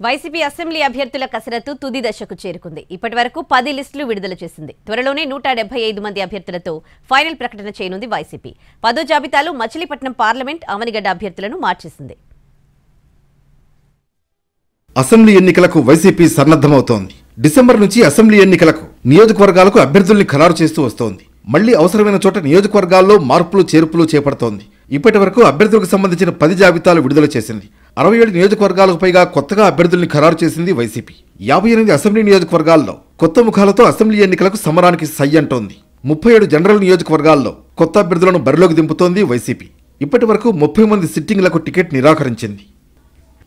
YCP assembly అభ్యర్థుల కసరత్తు తుది దశకు చేరుకుంది. ఇప్పటివరకు 10 లిస్టులు విడుదల చేసింది. త్వరలోనే 175 మంది అభ్యర్థులతో ఫైనల్ ప్రకటన చేయనుంది వైసీపీ. 10వ జాబితాలో మచిలీపట్నం పార్లమెంట్, అవనిగడ్డ అభ్యర్థులను మార్చేసింది. అసెంబ్లీ ఎన్నికలకు వైసీపీ సన్నద్ధమవుతోంది. డిసెంబర్ నుంచి అసెంబ్లీ ఎన్నికలకు నియోజకవర్గాలకు అభ్యర్థుల్ని ఖరారు చేస్తూ వస్తోంది. మళ్లీ అవసరమైన చోట నియోజకవర్గాల్లో మార్పులు చేర్పులు చేపడుతోంది. ఇప్పటి వరకు అభ్యర్థులకు సంబంధించిన 10 జాబితాలు విడుదల చేసింది. 67 నియోజకవర్గాలకు పైగా కొత్తగా అభ్యర్థుల్ని ఖరారు చేసింది వైసీపీ. 58 అసెంబ్లీ నియోజకవర్గాల్లో కొత్త ముఖాలతో అసెంబ్లీ ఎన్నికలకు సమరానికి సై అంటోంది. 37 జనరల్ నియోజకవర్గాల్లో కొత్త అభ్యర్థులను బరిలోకి దింపుతోంది వైసీపీ. ఇప్పటి వరకు 30 మంది సిట్టింగ్లకు టికెట్ నిరాకరించింది.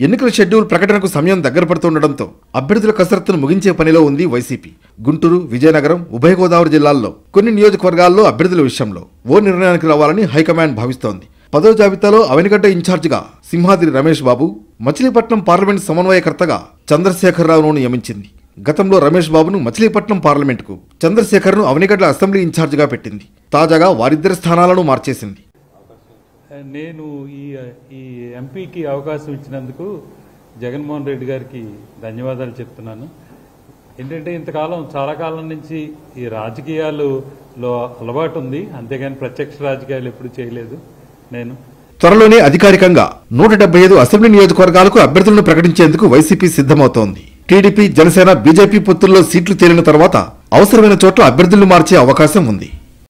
ఎన్నికల షెడ్యూల్ ప్రకటనకు సమయం దగ్గర పడుతుండటంతో అభ్యర్థుల కసరత్తును ముగించే పనిలో ఉంది వైసీపీ. గుంటూరు, విజయనగరం, ఉభయ గోదావరి జిల్లాల్లో కొన్ని నియోజకవర్గాల్లో అభ్యర్థుల విషయంలో ఓ నిర్ణయానికి రావాలని హైకమాండ్ భావిస్తోంది. 10వ జాబితాలో అవనిగడ్డ ఇన్ఛార్జిగా సింహాద్రి రమేష్ బాబు, మచిలీపట్నం పార్లమెంట్ సమన్వయకర్తగా చంద్రశేఖరరావును నియమించింది. గతంలో రమేష్ బాబును మచిలీపట్నం పార్లమెంటుకు, చంద్రశేఖర్ను అవనిగడ్డ అసెంబ్లీ ఇన్ఛార్జిగా పెట్టింది. తాజాగా వారిద్దరి స్థానాలను మార్చేసింది. నేను ఈ ఎంపీకి అవకాశం ఇచ్చినందుకు జగన్మోహన్ రెడ్డి గారికి ధన్యవాదాలు చెప్తున్నాను. ఏంటంటే ఇంతకాలం చాలా కాలం నుంచి ఈ రాజకీయాలలో అలవాటు ఉంది, అంతేగాని ప్రత్యక్ష రాజకీయాలు ఎప్పుడు చేయలేదు. నేను త్వరలోనే అధికారికంగా 175 అసెంబ్లీ నియోజకవర్గాలకు అభ్యర్థులను ప్రకటించేందుకు వైసీపీ సిద్ధమవుతోంది. టీడీపీ, జనసేన, బీజేపీ పొత్తుల్లో సీట్లు తేలిన తర్వాత అవసరమైన చోట్ల అభ్యర్థులను మార్చే అవకాశం ఉంది.